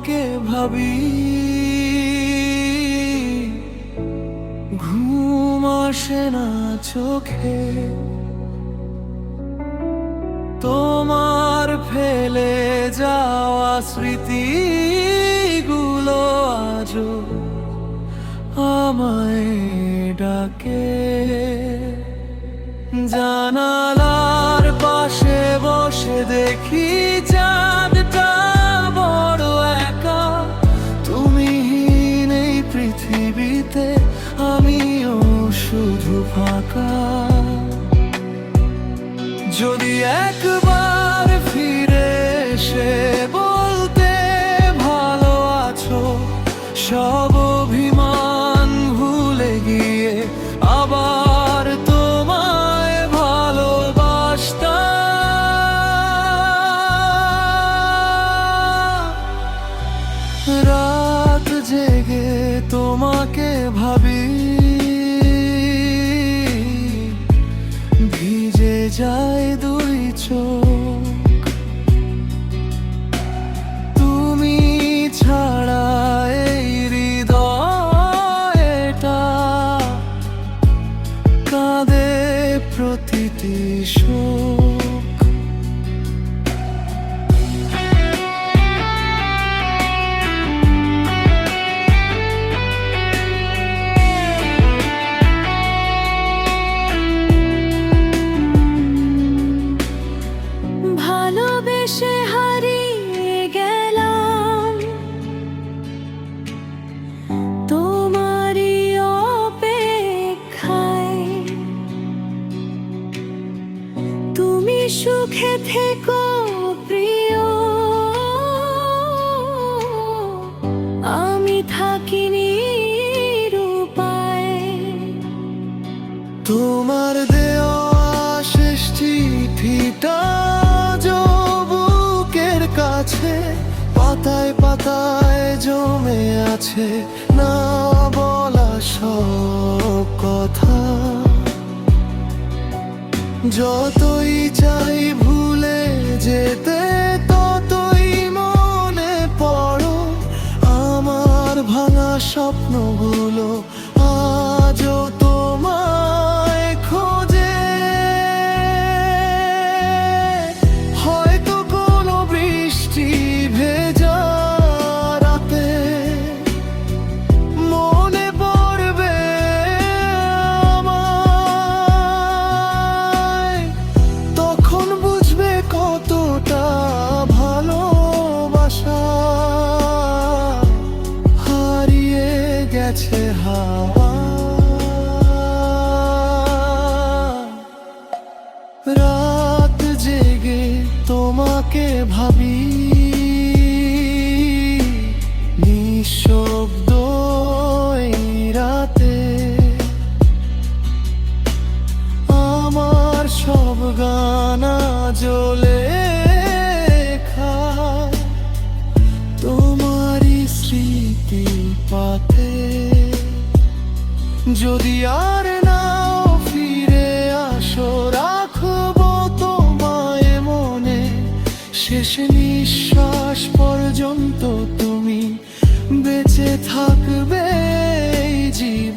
তোমাকে ভাবি, ঘুম আসে না চোখে। তোমার ফেলে যাওয়া স্মৃতিগুলো আজও আমায় ডাকে। জানালার পাশে বসে দেখি চাঁদটা বড় একা। তুমিহীন এই পৃথিবীতে আমিও শুধু ফাঁকা। যদি একবার ফিরে এসে বলতে ভালো আছো, সব অভিমান ভুলে গিয়ে আবার তোমায় ভালোবাসতাম। রাত জেগে তোমাকে ভাবি, ভিজে যায় দুই চোখ। তুমি ছাড়া এই হৃদয়টা কাঁদে প্রতিটি শোক। ভালোবেসে হারিয়ে গেলাম তোমারই অপেক্ষায়। তুমি সুখে থেকো প্রিয়, আমি থাকি নিরুপায়। তোমার দেওয়া শেষ চিঠিটা বুকের কাছে পাতায় পাতায় জমে আছে, না বলা সব কথা। যতই চাই ভুলে যেতে ততই মনে পড়ো। আমার ভাঙা স্বপ্নগুলো আজও তোমায় খোঁজে। হয়তো কোনো বৃষ্টি ভেজা রাতে মনে পড়বে আমায়। তখন বুঝবে কতটা ভালোবাসা হারিয়ে গেছে হাওয়া। রাত জেগে তোমাকে ভাবি, নিঃশব্দ এই রাতে আমার সব গানা জ্বলে খায় তোমারই স্মৃতি পাতে। যদি আর নাও ফিরে আসো, রাখবো তোমায় মনে। শেষ নিঃশ্বাস পর্যন্ত তুমি বেঁচে থাকবে এই জীবনে।